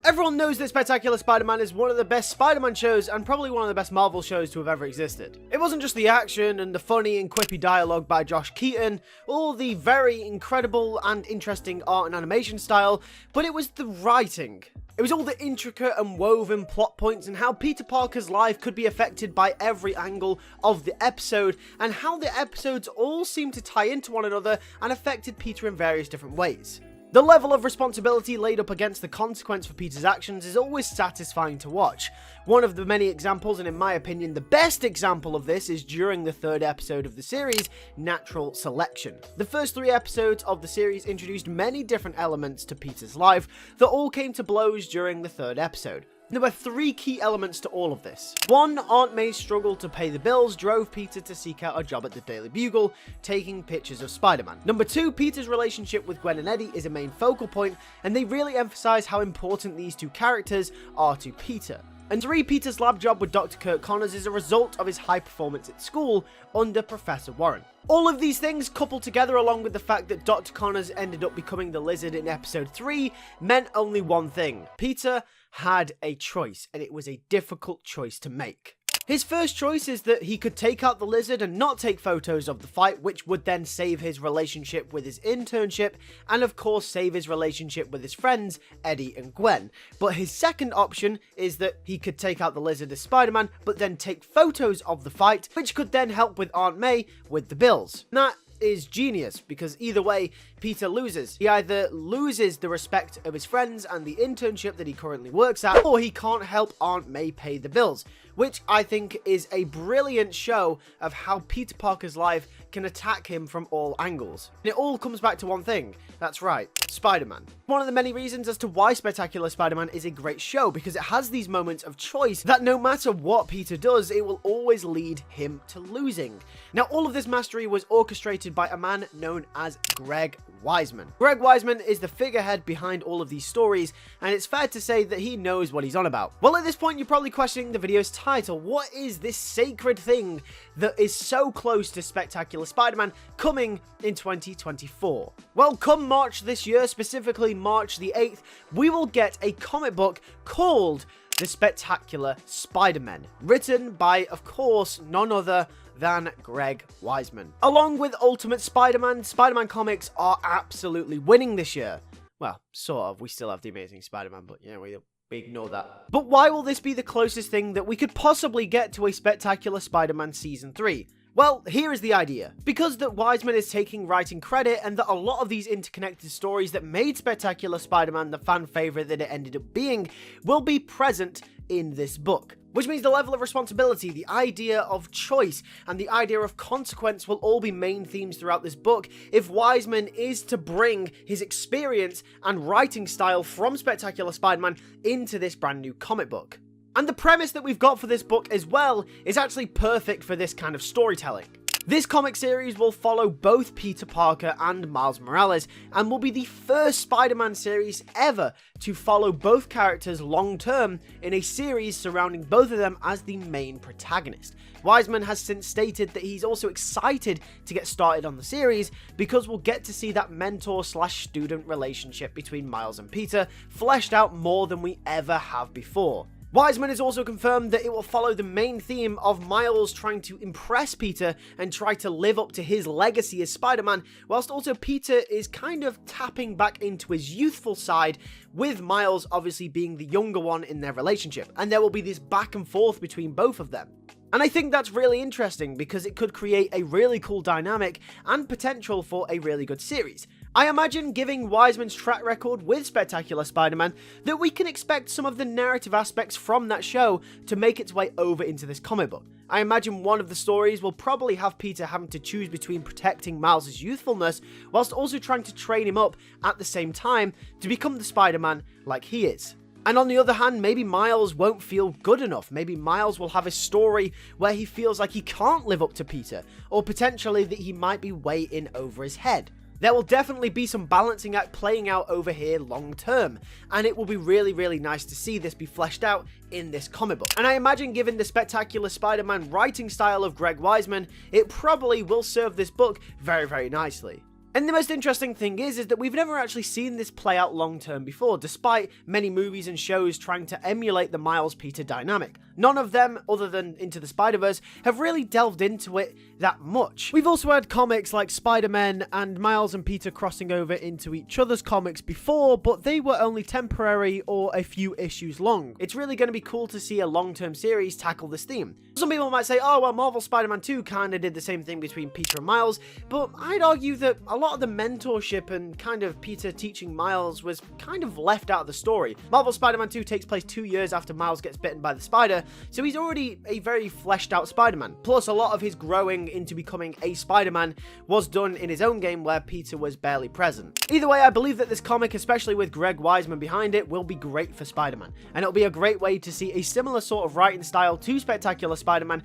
Everyone knows that Spectacular Spider-Man is one of the best Spider-Man shows and probably one of the best Marvel shows to have ever existed. It wasn't just the action and the funny and quippy dialogue by Josh Keaton, or the very incredible and interesting art and animation style, but it was the writing. It was all the intricate and woven plot points and how Peter Parker's life could be affected by every angle of the episode, and how the episodes all seemed to tie into one another and affected Peter in various different ways. The level of responsibility laid up against the consequence for Peter's actions is always satisfying to watch. One of the many examples, and in my opinion the best example of this, is during the third episode of the series, Natural Selection. The first 3 episodes of the series introduced many different elements to Peter's life that all came to blows during the third episode. There were 3 key elements to all of this. 1, Aunt May's struggle to pay the bills drove Peter to seek out a job at the Daily Bugle, taking pictures of Spider-Man. Number 2, Peter's relationship with Gwen and Eddie is a main focal point, and they really emphasize how important these 2 characters are to Peter. And 3, Peter's lab job with Dr. Kirk Connors is a result of his high performance at school under Professor Warren. All of these things coupled together, along with the fact that Dr. Connors ended up becoming the Lizard in episode 3, meant only one thing. Peter had a choice, and it was a difficult choice to make. His first choice is that he could take out the Lizard and not take photos of the fight, which would then save his relationship with his internship, and of course save his relationship with his friends, Eddie and Gwen. But his second option is that he could take out the Lizard as Spider-Man, but then take photos of the fight, which could then help with Aunt May with the bills. That is genius, because either way, Peter loses. He either loses the respect of his friends and the internship that he currently works at, or he can't help Aunt May pay the bills, which I think is a brilliant show of how Peter Parker's life can attack him from all angles. And it all comes back to one thing. That's right, Spider-Man. One of the many reasons as to why Spectacular Spider-Man is a great show, because it has these moments of choice that no matter what Peter does, it will always lead him to losing. Now, all of this mastery was orchestrated by a man known as Greg Weisman. Greg Weisman is the figurehead behind all of these stories, and it's fair to say that he knows what he's on about. Well, at this point, you're probably questioning the video's title. What is this sacred thing that is so close to Spectacular Spider-Man coming in 2024? Well, come March this year, specifically March the 8th, we will get a comic book called The Spectacular Spider-Man, written by, of course, none other than Greg Weisman. Along with Ultimate Spider-Man, Spider-Man comics are absolutely winning this year. Well, sort of. We still have the Amazing Spider-Man, but yeah, we ignore that. But why will this be the closest thing that we could possibly get to a Spectacular Spider-Man Season 3? Well, here is the idea. Because that Weisman is taking writing credit, and that a lot of these interconnected stories that made Spectacular Spider-Man the fan favorite that it ended up being will be present in this book. Which means the level of responsibility, the idea of choice, and the idea of consequence will all be main themes throughout this book if Weisman is to bring his experience and writing style from Spectacular Spider-Man into this brand new comic book. And the premise that we've got for this book as well is actually perfect for this kind of storytelling. This comic series will follow both Peter Parker and Miles Morales, and will be the first Spider-Man series ever to follow both characters long-term in a series surrounding both of them as the main protagonist. Weisman has since stated that he's also excited to get started on the series because we'll get to see that mentor/student relationship between Miles and Peter fleshed out more than we ever have before. Weisman has also confirmed that it will follow the main theme of Miles trying to impress Peter and try to live up to his legacy as Spider-Man, whilst also Peter is kind of tapping back into his youthful side, with Miles obviously being the younger one in their relationship, and there will be this back and forth between both of them. And I think that's really interesting because it could create a really cool dynamic and potential for a really good series. I imagine, giving Weisman's track record with Spectacular Spider-Man, that we can expect some of the narrative aspects from that show to make its way over into this comic book. I imagine one of the stories will probably have Peter having to choose between protecting Miles' youthfulness whilst also trying to train him up at the same time to become the Spider-Man like he is. And on the other hand, maybe Miles won't feel good enough. Maybe Miles will have a story where he feels like he can't live up to Peter, or potentially that he might be way in over his head. There will definitely be some balancing act playing out over here long term, and it will be really, really nice to see this be fleshed out in this comic book. And I imagine, given the Spectacular Spider-Man writing style of Greg Weisman, it probably will serve this book very, very nicely. And the most interesting thing is that we've never actually seen this play out long term before, despite many movies and shows trying to emulate the Miles-Peter dynamic. None of them, other than Into the Spider-Verse, have really delved into it that much. We've also had comics like Spider-Man and Miles and Peter crossing over into each other's comics before, but they were only temporary or a few issues long. It's really going to be cool to see a long-term series tackle this theme. Some people might say, oh well, Marvel Spider-Man 2 kinda did the same thing between Peter and Miles, but I'd argue that a lot of the mentorship and kind of Peter teaching Miles was kind of left out of the story. Marvel Spider-Man 2 takes place 2 years after Miles gets bitten by the spider, so he's already a very fleshed out Spider-Man. Plus, a lot of his growing into becoming a Spider-Man was done in his own game where Peter was barely present. Either way, I believe that this comic, especially with Greg Weisman behind it, will be great for Spider-Man, and it'll be a great way to see a similar sort of writing style to Spectacular Spider-Man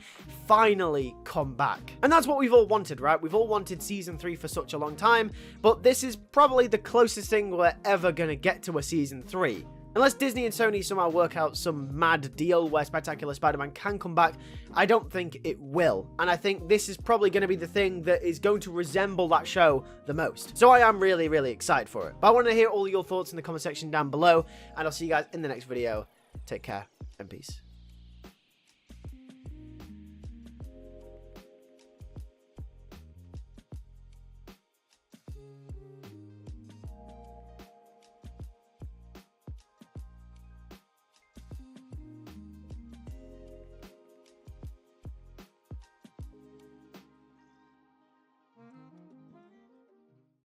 finally come back. And that's what we've all wanted, right? We've all wanted season 3 for such a long time, but this is probably the closest thing we're ever gonna get to a season 3. Unless Disney and Sony somehow work out some mad deal where Spectacular Spider-Man can come back, I don't think it will. And I think this is probably going to be the thing that is going to resemble that show the most. So I am really, really excited for it. But I want to hear all your thoughts in the comment section down below, and I'll see you guys in the next video. Take care and peace.